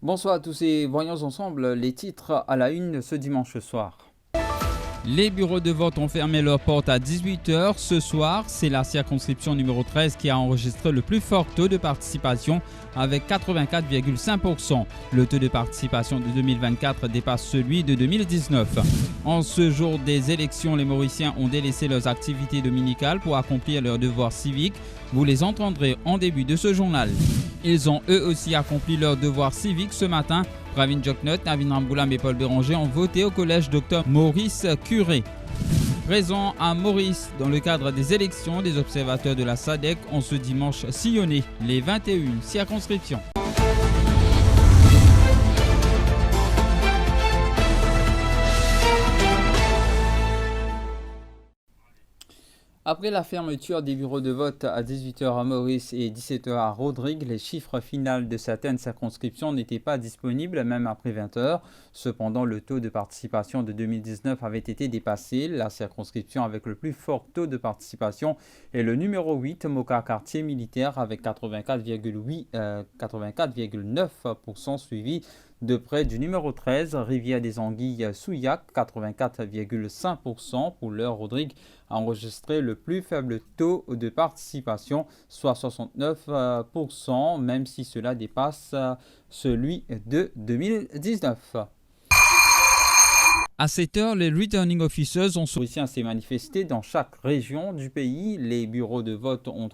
Bonsoir à tous et voyons ensemble les titres à la une ce dimanche soir. Les bureaux de vote ont fermé leurs portes à 18 heures. Ce soir, c'est la circonscription numéro 13 qui a enregistré le plus fort taux de participation avec 84,5%. Le taux de participation de 2024 dépasse celui de 2019. En ce jour des élections, les Mauriciens ont délaissé leurs activités dominicales pour accomplir leurs devoirs civiques. Vous les entendrez en début de ce journal. Ils ont eux aussi accompli leurs devoirs civiques ce matin. Pravin Joknot, Navin Ramboulam et Paul Béranger ont voté au collège Dr Maurice Curé. Présents à Maurice dans le cadre des élections, des observateurs de la SADC ont ce dimanche sillonné les 21 circonscriptions. Après la fermeture des bureaux de vote à 18 heures à Maurice et 17 heures à Rodrigue, les chiffres finaux de certaines circonscriptions n'étaient pas disponibles même après 20 heures. Cependant, le taux de participation de 2019 avait été dépassé. La circonscription avec le plus fort taux de participation est le numéro 8, Moka quartier militaire avec 84,9%, suivi de près du numéro 13, Rivière des Anguilles Souillac, 84,5%. Pour l'heure, Rodrigue a enregistré le plus faible taux de participation, soit 69%, même si cela dépasse celui de 2019. À 7 heures, les returning officers ont s'est manifesté dans chaque région du pays. Les bureaux de vote ont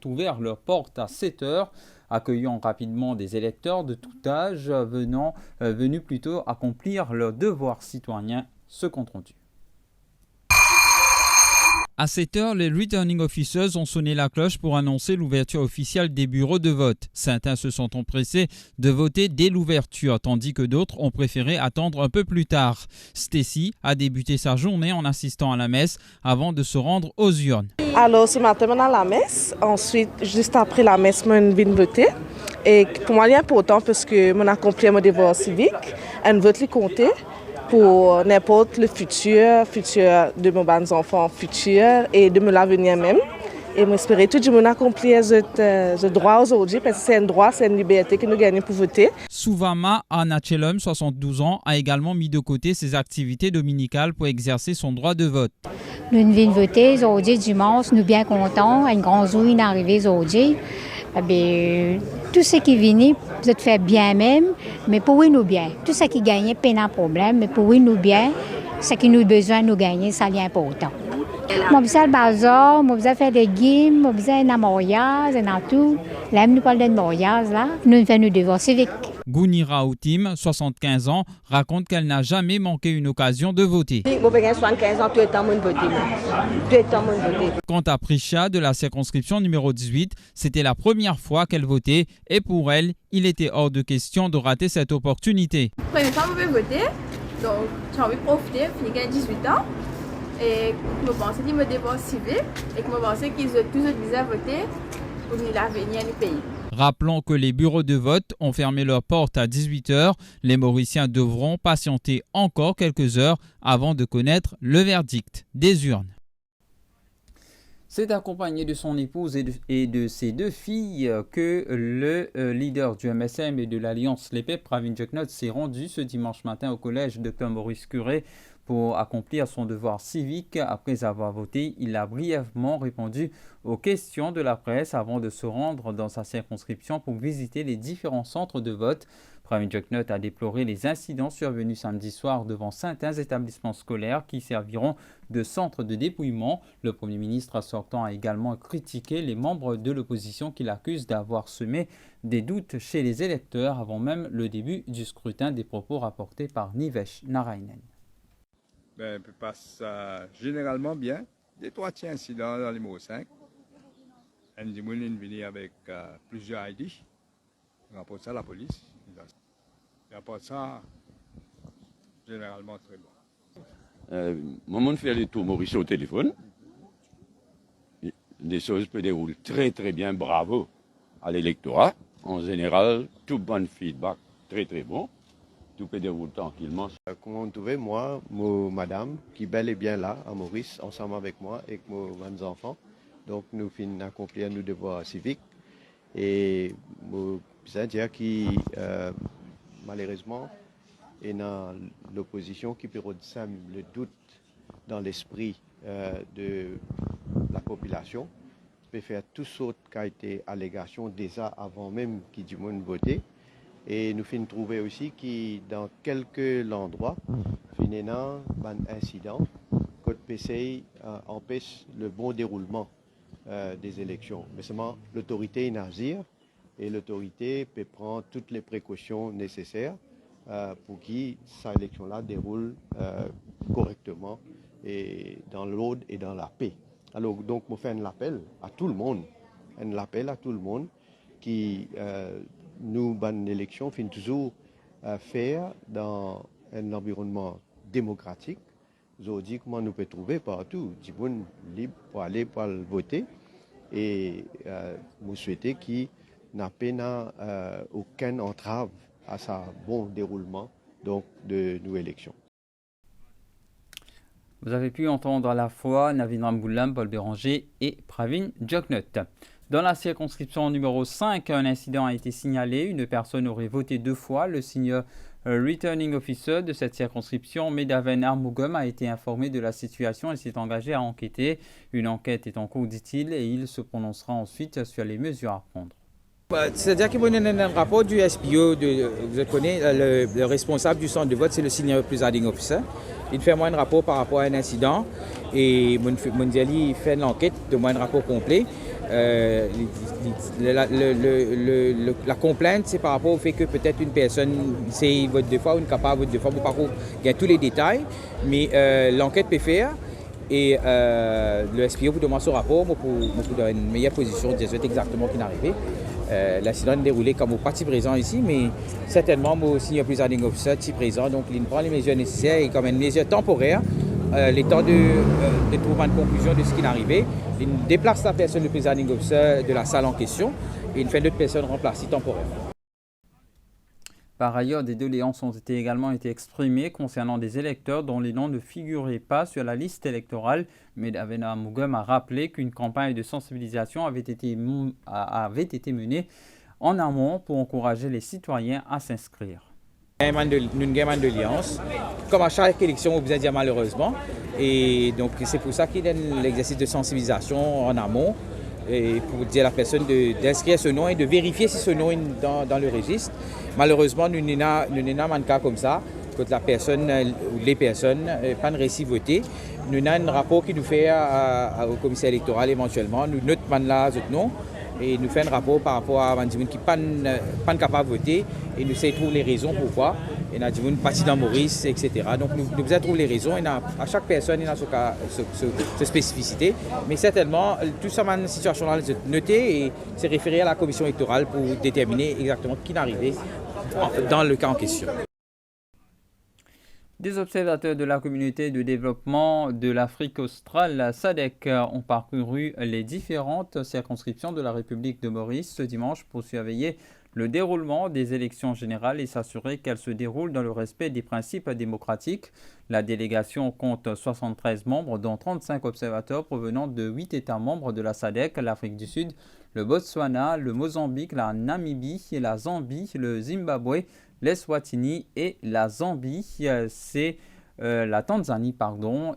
ouvert leurs portes à 7 heures, accueillant rapidement des électeurs de tout âge venus plutôt accomplir leurs devoirs citoyens. Ce compte rendu. À 7 heures, les returning officers ont sonné la cloche pour annoncer l'ouverture officielle des bureaux de vote. Certains se sont empressés de voter dès l'ouverture, tandis que d'autres ont préféré attendre un peu plus tard. Stacy a débuté sa journée en assistant à la messe avant de se rendre aux urnes. Alors ce matin, on a la messe. Ensuite, juste après la messe, je viens voter. Et pour moi, c'est important parce que je accompli mon devoir civique. Un vote est compté pour n'importe le futur de mes enfants futurs et de l'avenir même. Et j'espère que tout le monde accomplit ce droit aujourd'hui parce que c'est un droit, c'est une liberté que nous gagnons pour voter. Souvama Anachelum, 72 ans, a également mis de côté ses activités dominicales pour exercer son droit de vote. Nous venons voter aujourd'hui dimanche, nous sommes bien contents, une grande journée d'arrivée aujourd'hui. Tout ce qui vient, vous êtes fait bien même, mais pour nous bien. Tout ce qui gagne, pas de problème, mais pour nous bien, ce qui nous a besoin de gagner, ça est important. Moi, je le bazar, moi, je fais des games, moi, je un mariage, et tout. Là, nous parlons de mariage, là, nous faisons nos devoirs civiques. Gounira Outim, 75 ans, raconte qu'elle n'a jamais manqué une occasion de voter. Quant à Prisha de la circonscription numéro 18, c'était la première fois qu'elle votait et pour elle, il était hors de question de rater cette opportunité. Première fois que je vais voter, donc j'ai envie de profiter, je finis 18 ans. Et je pensais que je me devoir civil et que je pensais qu'ils ont tous visé à voter pour l'avenir du pays. Rappelons que les bureaux de vote ont fermé leurs portes à 18 heures. Les Mauriciens devront patienter encore quelques heures avant de connaître le verdict des urnes. C'est accompagné de son épouse et de ses deux filles que le leader du MSM et de l'Alliance Les PEP, Pravin Joknot, s'est rendu ce dimanche matin au collège Dr Maurice Curé pour accomplir son devoir civique. Après avoir voté, il a brièvement répondu aux questions de la presse avant de se rendre dans sa circonscription pour visiter les différents centres de vote. Pravin Joknot a déploré les incidents survenus samedi soir devant certains établissements scolaires qui serviront de centre de dépouillement. Le Premier ministre sortant a également critiqué les membres de l'opposition qu'il accuse d'avoir semé des doutes chez les électeurs avant même le début du scrutin, des propos rapportés par Nivesh Narayanan. Ça passe généralement bien. Des trois incidents dans les mots 5. Un des moulins venus avec plusieurs ID. On rapporte ça à la police. Et après ça, généralement très bon. Moi, fait les tours Maurice au téléphone. Les choses peuvent dérouler très très bien, bravo à l'électorat. En général, tout bon feedback, très très bon. Tout peut dérouler tranquillement. Comment on trouvait, moi, madame, qui est bel et bien là, à Maurice, ensemble avec moi, et mes enfants. Donc, nous finissons d'accomplir nos devoirs civiques. Et je dire qui malheureusement, et dans l'opposition qui peut sème le doute dans l'esprit de la population, peut faire tout ce qui a été allégation déjà avant même qu'il du monde voter. Et nous finissons trouver aussi que dans quelques endroits, finalement, un incident, Code PCI empêche le bon déroulement des élections. Mais seulement l'autorité est nazir et l'autorité peut prendre toutes les précautions nécessaires pour que cette élection-là déroule correctement et dans l'ordre et dans la paix. Alors donc, je fais un appel à tout le monde, qui nous, dans l'élection, finit toujours faire dans un environnement démocratique. Je dis comment nous pouvons trouver partout du monde libre pour aller pour voter et nous souhaitons qu'il n'y ait aucune entrave à ce bon déroulement donc, de nos élections. Vous avez pu entendre à la fois Navin Ramboulam, Paul Béranger et Pravin Joknot. Dans la circonscription numéro 5, un incident a été signalé. Une personne aurait voté 2 fois. Le senior returning officer de cette circonscription, Medaven Armugum, a été informé de la situation et s'est engagé à enquêter. Une enquête est en cours, dit-il, et il se prononcera ensuite sur les mesures à prendre. C'est-à-dire qu'il y a un rapport du SPO, vous connaissez, le responsable du centre de vote, c'est le senior presiding officer. Il fait moi un rapport par rapport à un incident et Mondiali fait l'enquête, de moi un rapport complet. La complainte, c'est par rapport au fait que peut-être une personne c'est vote 2 fois ou une capable vote 2 fois. Par contre, il y a tous les détails, mais l'enquête peut faire. Et le SPO vous demande ce rapport pour donner une meilleure position de dire exactement ce qui est arrivé. L'incident est déroulé comme au parti présent ici, mais certainement moi aussi un presiding officer parti présent, donc il prend les mesures nécessaires et comme une mesure temporaire, les temps de trouver une conclusion de ce qui est arrivé. Il déplace la personne, le presiding officer de la salle en question et il fait d'autres personnes remplacer temporairement. Par ailleurs, des doléances ont également été exprimées concernant des électeurs dont les noms ne figuraient pas sur la liste électorale. Mais Medaven Armugum a rappelé qu'une campagne de sensibilisation avait été menée en amont pour encourager les citoyens à s'inscrire. Nous avons une doléance, comme à chaque élection, vous dire malheureusement. Et donc c'est pour ça qu'il y a l'exercice de sensibilisation en amont. Et pour dire à la personne d'inscrire ce nom et de vérifier si ce nom est dans le registre. Malheureusement, nous n'avons pas un cas comme ça, quand la personne ou les personnes n'ont pas réussi à voter. Nous avons un rapport qui nous fait au commissaire électoral éventuellement, nous notons là nom et nous faisons un rapport par rapport à un qui n'est pas capable de voter et nous essayons de trouver les raisons pourquoi. Et nous avons une partie dans Maurice, etc. Donc nous devons trouver les raisons et à chaque personne il a sa spécificité. Mais certainement, tout ça, une situation là, notée et c'est référé à la commission électorale pour déterminer exactement qui est arrivé dans le cas en question. Des observateurs de la communauté de développement de l'Afrique australe, la SADC, ont parcouru les différentes circonscriptions de la République de Maurice ce dimanche pour surveiller le déroulement des élections générales et s'assurer qu'elles se déroulent dans le respect des principes démocratiques. La délégation compte 73 membres, dont 35 observateurs provenant de 8 États membres de la SADC, l'Afrique du Sud, le Botswana, le Mozambique, la Namibie, la Zambie, le Zimbabwe, l'Eswatini et la Zambie. C'est la Tanzanie,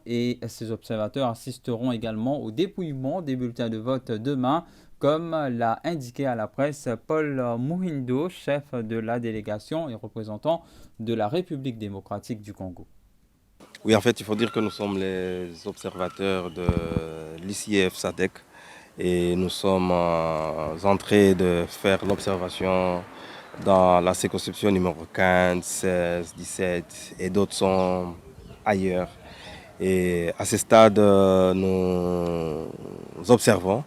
et ces observateurs assisteront également au dépouillement des bulletins de vote demain, comme l'a indiqué à la presse Paul Muhindo, chef de la délégation et représentant de la République démocratique du Congo. Oui, en fait, il faut dire que nous sommes les observateurs de l'ICF SADC et nous sommes en train de faire l'observation dans la circonscription numéro 15, 16, 17 et d'autres sont ailleurs. Et à ce stade, nous observons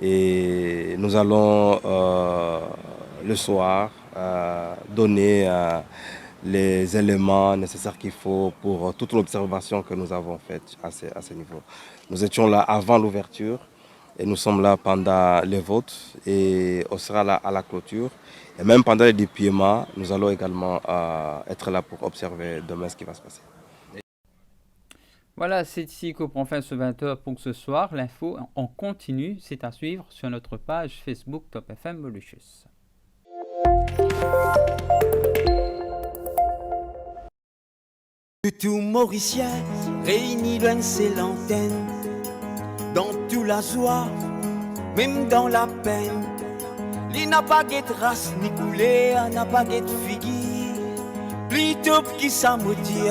et nous allons le soir donner les éléments nécessaires qu'il faut pour toute l'observation que nous avons faite à ce niveau. Nous étions là avant l'ouverture et nous sommes là pendant les votes et on sera là à la clôture. Et même pendant les dépouillements, nous allons également être là pour observer demain ce qui va se passer. Voilà, c'est ici qu'on prend fin ce 20h pour ce soir. L'info en continu, c'est à suivre sur notre page Facebook Top FM Mauritius. Tout Mauricien réuni loin ses l'antenne, dans tout la joie, même dans la peine. Il n'a pas de race ni couleur, n'a pas de figure, plutôt qui s'amodie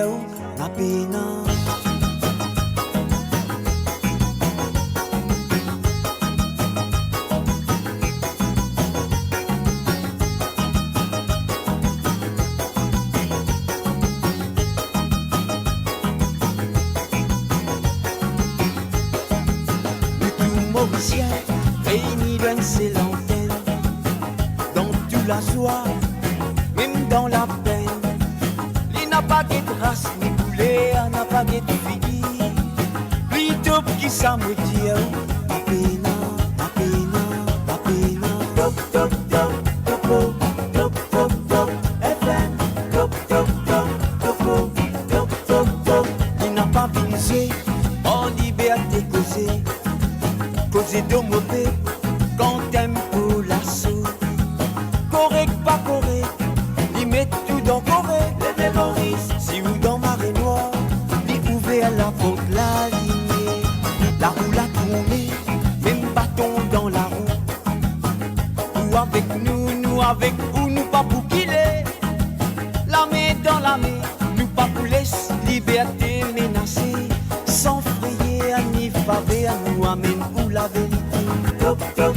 n'a peine. Réunis loin ses l'antenne, dans toute la joie, même dans la peine. Il n'a pas de race ni couleur, n'a pas de figure, plutôt qui s'amodie à peine, à peine, à peine. Top, top, top, topo, top, top, top, FM, top, top, top, topo, top, top, top. Il n'a pas visé, en liberté causée. Causer de mauvais, quand t'aimes pour l'assaut. Correct, pas correct, ils mettent tout dans correct. Les mémoristes, si vous dans marée noire, ils ouvert la porte, la lignée. La roue l'a tourné, même bâton dans la roue. Nous avec nous, nous avec ou nous pas pour qu'il est. La main dans la main, nous pas pour laisser liberté menacée. Sans frayer, ni faver, à nous amène pour la vérité. Top, top.